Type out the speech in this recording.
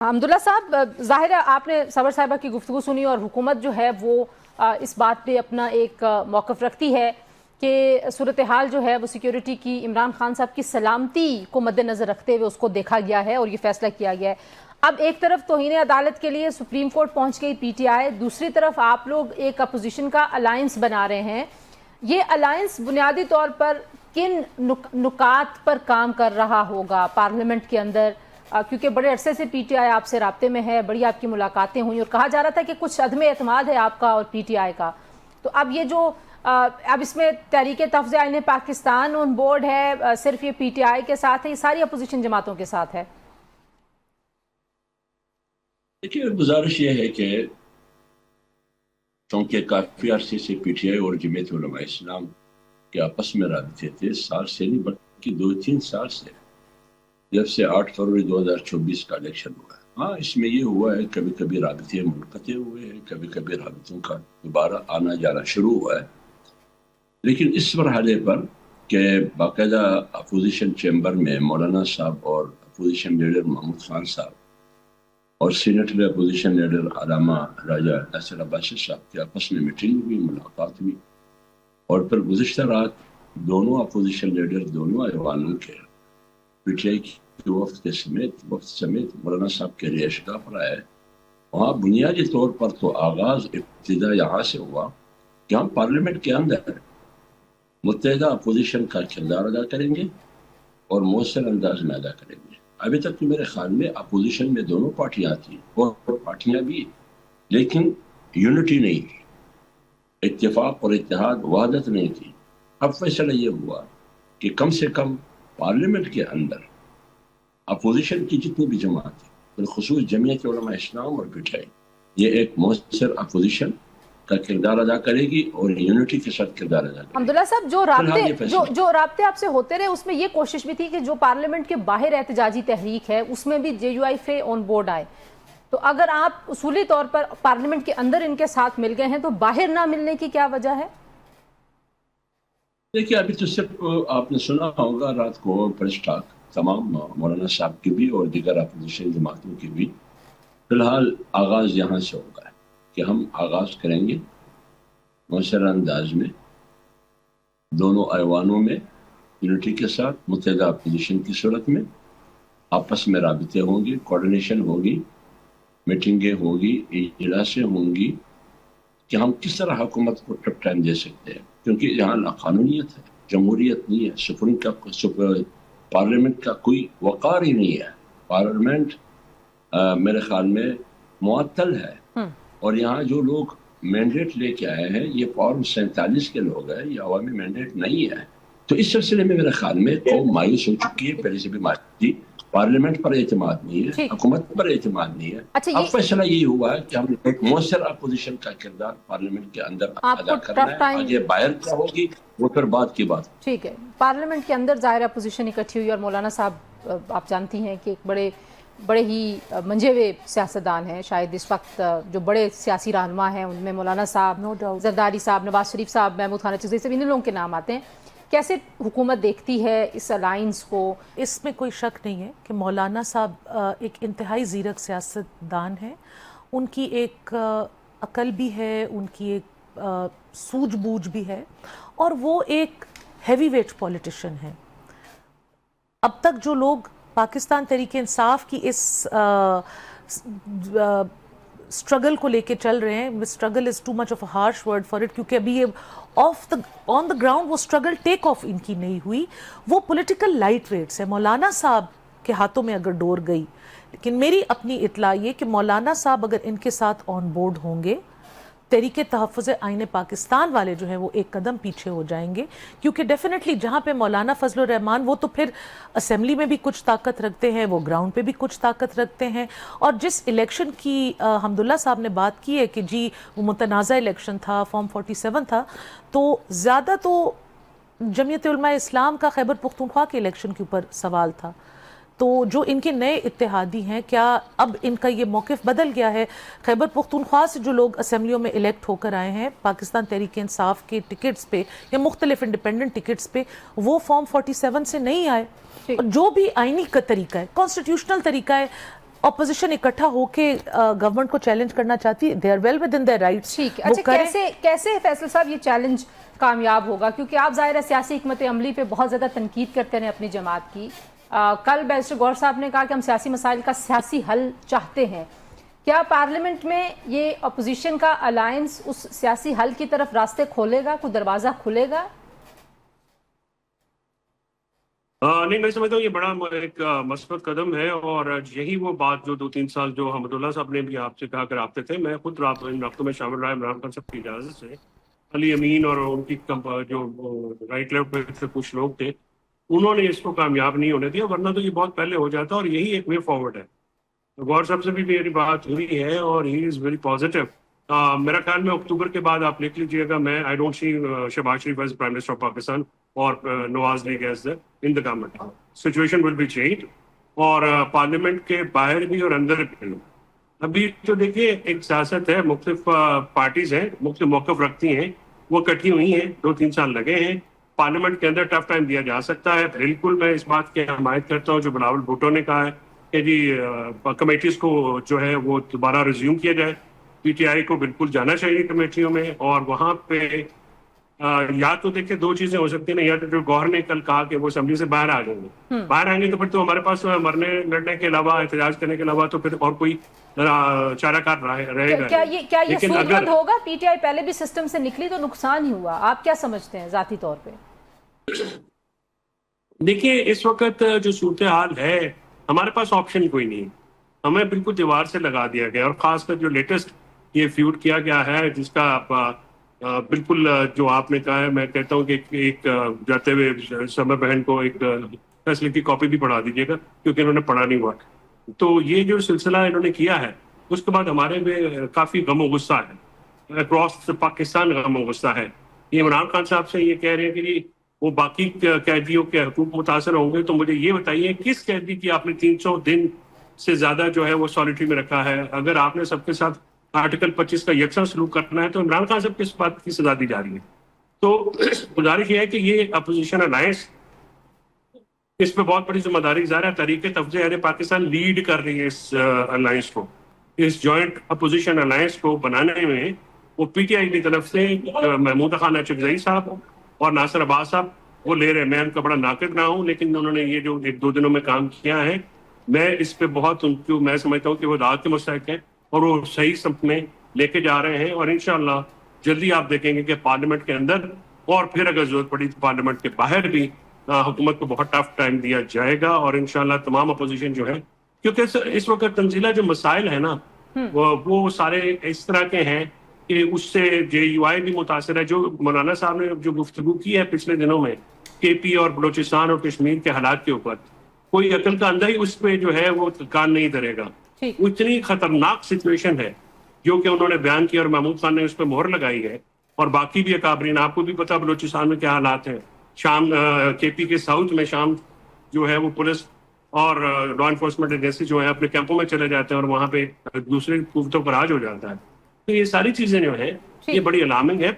अब्दुल्ला साहब, ज़ाहिर है आपने सबर साहिबा की गुफ्तगू सुनी और हुकूमत जो है वो इस बात पे अपना एक मौक़िफ़ रखती है कि सूरत हाल जो है वो सिक्योरिटी की इमरान खान साहब की सलामती को मद्देनज़र रखते हुए उसको देखा गया है और ये फ़ैसला किया गया है। अब एक तरफ तौहीन अदालत के लिए सुप्रीम कोर्ट पहुँच गई PTI, दूसरी तरफ आप लोग एक अपोजिशन का अलायंस बना रहे हैं। ये अलायंस बुनियादी तौर पर किन नुकात पर काम कर रहा होगा पार्लियामेंट के अंदर? क्योंकि बड़े अरसे से PTI आपसे राब्ते में है, बड़ी आपकी मुलाकातें हुई और कहा जा रहा था कि कुछ अदम एतमाद है आपका और PTI का। तो अब ये जो अब इसमें तहरीक तफ़्ज़ आईन पाकिस्तान ऑन बोर्ड है, सिर्फ ये PTI के साथ है, ये सारी अपोजिशन जमातों के साथ है? देखिए, गुजारिश ये है कि क्योंकि काफ़ी अरसे से PTI और जमीयत उलमा इस्लाम के आपस में राबते थे, साल से नहीं बल्कि 2-3 साल से, जब से 8 फरवरी 2024 का इलेक्शन हुआ है। हाँ, इसमें ये हुआ है कभी कभी राबते मुनक़ते हुए हैं, कभी कभी राबतों का दोबारा आना जाना शुरू हुआ है, लेकिन इस मरहले पर कि बाकायदा अपोजिशन चैम्बर में मौलाना साहब और अपोजिशन लीडर महमूद खान साहब और सीनेटर अपोजिशन लीडर अलामा राजा नासिर अब्बासी साहब की आपस में मीटिंग हुई, मुलाकात हुई, और फिर गुज़िश्ता रात दोनों अपोजिशन लीडर दोनों ऐवानों के PTI के वफ्द समेत मौलाना साहब के रिहायशगाह पर आए। वहाँ बुनियादी तौर पर तो आगाज़ इब्तिदा यहाँ से हुआ कि हम पार्लियामेंट के अंदर मुत्तहिदा अपोजिशन का किरदार अदा करेंगे और मौसर अंदाज में अदा करेंगे। अभी तक तो मेरे ख्याल में अपोजिशन में दोनों पार्टियां थी और पार्टियां भी, लेकिन यूनिटी नहीं थी, इत्तेफाक और इत्तेहाद, वहदत नहीं थी। अब फैसला ये हुआ कि कम से कम पार्लियामेंट के अंदर अपोजिशन की जितनी भी जमात है, बिलखुसूस जमीयत उलमा इस्लाम और PTI, ये एक मौसर अपोजिशन का किरदार अदा करेगी और यूनिटी के साथ किरदार अदा करेगी। अब्दुल्ला साहब, जो राब्ते आपसे होते रहे उसमें ये कोशिश भी थी कि जो पार्लियामेंट के बाहर एहतजाजी तहरीक है उसमें भी JUIF ऑन बोर्ड आए। तो अगर आप उसूली तौर पर पार्लियामेंट के अंदर इनके साथ मिल गए हैं तो बाहर ना मिलने की क्या वजह है? देखिए, अभी तो सिर्फ आपने सुना होगा रात को प्रेस टॉक तमाम मौलाना साहब की भी और दीगर अपोजिशन जमातों की भी। फिलहाल आगाज़ यहाँ से होगा कि हम आगाज़ करेंगे मौसर अंदाज में दोनों ऐवानों में यूनिटी के साथ, मुत्तहिदा अपोजिशन की सूरत में आपस में राबते होंगे, कोऑर्डिनेशन होगी, मीटिंगें होगी, इजलासें होंगी कि हम किस तरह हुकूमत को टफ टाइम दे सकते हैं, क्योंकि यहाँ लाक़ानूनियत है, जमहूरियत नहीं है, पार्लियामेंट का कोई वक़ार ही नहीं है। पार्लियामेंट मेरे ख्याल में मुअत्तल है, और यहाँ जो लोग मैंडेट लेके आए हैं ये फॉर्म 47 के लोग हैं, ये अवामी मैंडेट नहीं है। तो इस सिलसिले में मेरे ख्याल में कौम मायूस हो चुकी है, पहले से भी मायूस थी। पार्लियामेंट पर एतमाद नहीं है, हुकूमत पर एतमाद नहीं है। अब फैसला यही हुआ है कि हम एक मौसर अपोजिशन का किरदार पार्लियामेंट के अंदर अदा करना है। आगे बाहर क्या होगी वो फिर बात की बात। ठीक है, पार्लियामेंट के अंदर ज़ाहिर अपोजिशन इकट्ठी हुई और मौलाना साहब आप जानती हैं कि एक बड़े ही मंजे हुए सियासतदान हैं, शायद इस वक्त जो बड़े सियासी रहनुमा हैं उनमें मौलाना साहब, जरदारी साहब, नवाज शरीफ साहब, महमूद खान चौधरी साहब, इन लोगों के नाम आते हैं। कैसे हुकूमत देखती है इस अलायंस को? इसमें कोई शक नहीं है कि मौलाना साहब एक इंतहाई ज़ीरक सियासतदान है। उनकी एक अकल भी है, उनकी एक सूझबूझ भी है, और वो एक हैवी वेट पॉलिटिशियन है। अब तक जो लोग पाकिस्तान तहरीक इंसाफ की इस स्ट्रगल को लेके चल रहे हैं, struggle is too much of a harsh word for it, क्योंकि अभी ये ऑन द ग्राउंड वो स्ट्रगल टेक ऑफ इनकी नहीं हुई, वो पॉलिटिकल लाइट वेट्स है। मौलाना साहब के हाथों में अगर डोर गई, लेकिन मेरी अपनी इत्तला ये कि मौलाना साहब अगर इनके साथ ऑन बोर्ड होंगे, तहरीक तहफ़्फ़ुज़ आईन पाकिस्तान वाले जो हैं वो एक कदम पीछे हो जाएंगे, क्योंकि डेफिनेटली जहाँ पे मौलाना फजलुर रहमान वो तो फिर असेंबली में भी कुछ ताकत रखते हैं, वो ग्राउंड पे भी कुछ ताकत रखते हैं। और जिस इलेक्शन की हम्दुल्ला साहब ने बात की है कि जी वो मुतनाज़ा इलेक्शन था, फॉर्म 47 था, तो ज़्यादा तो जमीयत उलमा इस्लाम का खैबर पुख्तूनख्वा के इलेक्शन के ऊपर सवाल था। तो जो इनके नए इत्तेहादी हैं, क्या अब इनका ये मौक़िफ़ बदल गया है? खैबर पख्तूनख्वा से जो लोग असेंबलियों में इलेक्ट होकर आए हैं पाकिस्तान तहरीक इंसाफ के टिकट्स पे या मुख्तलिफ इंडिपेंडेंट टिकट्स पे, वो फॉर्म 47 से नहीं आए। और जो भी आईनी का तरीका है, कॉन्स्टिट्यूशनल तरीका है, اپوزیشن اکٹھا ہو کے گورنمنٹ کو چیلنج کرنا چاہتی ہے. They are well within their rights. ٹھیک ہے. اچھا کیسے فیصل صاحب یہ چیلنج کامیاب ہوگا؟ کیونکہ آپ ظاہر ہے سیاسی حکمت عملی پہ بہت زیادہ تنقید کرتے ہیں اپنی جماعت کی. کل بیرسٹر گور صاحب نے کہا کہ ہم سیاسی مسائل کا سیاسی حل چاہتے ہیں. کیا پارلیمنٹ میں یہ اپوزیشن کا الائنس اس سیاسی حل کی طرف راستے کھولے گا؟ کوئی دروازہ کھلے گا؟ نہیں، میں سمجھتا ہوں یہ بڑا ایک مثبت قدم ہے، اور یہی وہ بات جو 2-3 سال جو حمد اللہ صاحب نے بھی آپ سے کہا کرتے تھے. میں خود ان رابطوں میں شامل رہا عمران خان صاحب کی اجازت سے. علی امین اور ان کی جو رائٹ لیفٹ پہ سے کچھ لوگ تھے، انہوں نے اس کو کامیاب نہیں ہونے دیا، ورنہ تو یہ بہت پہلے ہو جاتا، اور یہی ایک وے فارورڈ ہے. غور صاحب سے بھی میری بات ہوئی ہے اور ہی از ویری پازیٹیو. میرا خیال میں اکتوبر کے بعد آپ لکھ لیجیے گا، میں I don't see Shahbaz Sharif as prime minister of Pakistan اور Nawaz league as in the government. Situation will be change, اور پارلیمنٹ کے باہر بھی اور اندر بھی. ابھی تو دیکھیے ایک سیاست ہے، مختلف پارٹیز ہیں، مختلف موقف رکھتی ہیں، وہ کٹھی ہوئی ہیں، 2-3 سال لگے ہیں. پارلیمنٹ کے اندر ٹف ٹائم دیا جا سکتا ہے. بالکل میں اس بات کی حمایت کرتا ہوں جو بلاول بھٹو نے کہا ہے کہ جی کمیٹیز کو جو ہے وہ دوبارہ ریزیوم کیا جائے. پی ٹی آئی کو بالکل جانا چاہیے کمیٹیوں میں، اور وہاں پہ یا تو دیکھیں 2 چیزیں ہو سکتی ہیں. یا تو جو گور نے کل کہا کہ وہ اسمبلی سے باہر آ جائیں گے، باہر آئیں گے تو پھر تو ہمارے پاس مرنے لڑنے کے علاوہ، احتجاج کرنے کے علاوہ تو پھر اور کوئی چارہ کار رہے گا. کیا یہ سودمند ہوگا؟ پی ٹی آئی پہلے بھی سسٹم سے نکلی تو نقصان ہی ہوا. آپ کیا سمجھتے ہیں ذاتی طور پہ؟ دیکھیے اس وقت جو صورتحال ہے، ہمارے پاس آپشن کوئی نہیں. ہمیں بالکل دیوار سے لگا دیا گیا، اور خاص کر جو لیٹسٹ یہ فیوڈ کیا گیا ہے، جس کا بالکل جو آپ نے کہا ہے، میں کہتا ہوں کہ ایک جاتے ہوئے سمر بہن کو ایک فیصلے کی کاپی بھی پڑھا دیجیے گا، کیونکہ انہوں نے پڑھا نہیں ہوا. تو یہ جو سلسلہ انہوں نے کیا ہے، اس کے بعد ہمارے میں کافی غم و غصہ ہے، اکراس پاکستان غم و غصہ ہے. یہ عمران خان صاحب سے یہ کہہ رہے ہیں کہ وہ باقی قیدیوں کے حقوق متاثر ہوں گے، تو مجھے یہ بتائیے کس قیدی کی آپ نے 300 دن سے زیادہ جو ہے وہ سالیٹری میں رکھا ہے؟ اگر آپ نے سب کے ساتھ آرٹیکل 25 کا یکساں سلوک کرنا ہے تو عمران خان صاحب کس بات کی سزا دی جا رہی ہے؟ تو گزارش یہ ہے کہ یہ اپوزیشن الائنس، اس پہ بہت بڑی ذمہ داری ظاہر ہے تحریک تفضیح اہل پاکستان لیڈ کر رہی ہے اس الائنس کو، اس جوائنٹ اپوزیشن الائنس کو بنانے میں. وہ پی ٹی آئی کی طرف سے محمود خان اچکزئی صاحب اور ناصر عباس صاحب وہ لے رہے ہیں. میں ان کا بڑا ناقد نہ ہوں، لیکن انہوں نے یہ جو 1-2 دنوں میں کام کیا ہے، میں اس پہ بہت ان کو میں سمجھتا ہوں کہ وہ دعوت کے مستحق ہیں، اور وہ صحیح سمت میں لے کے جا رہے ہیں. اور انشاءاللہ جلدی آپ دیکھیں گے کہ پارلیمنٹ کے اندر، اور پھر اگر ضرورت پڑی تو پارلیمنٹ کے باہر بھی حکومت کو بہت ٹف ٹائم دیا جائے گا. اور انشاءاللہ تمام اپوزیشن جو ہے، کیونکہ اس وقت تنزیلہ جو مسائل ہیں نا، وہ سارے اس طرح کے ہیں کہ اس سے جے یو آئی بھی متاثر ہے. جو مولانا صاحب نے جو گفتگو کی ہے پچھلے دنوں میں کے پی اور بلوچستان اور کشمیر کے حالات کے اوپر، کوئی عقل کا اندھا ہی اس پہ جو ہے وہ کان نہیں دھرے گا. اتنی خطرناک سچویشن ہے جو کہ انہوں نے بیان کی، اور محمود خان نے اس پہ مہر لگائی ہے، اور باقی بھی اکابرین. آپ کو بھی پتا بلوچستان میں کیا حالات ہیں. شام کے پی کے ساؤتھ میں شام جو ہے وہ پولیس اور لا انفورسمنٹ ایجنسی جو ہے اپنے کیمپوں میں چلے جاتے ہیں، اور وہاں پہ دوسرے قوتوں پر راج ہو جاتا ہے. تو یہ ساری چیزیں جو ہیں یہ بڑی الارمنگ ہے.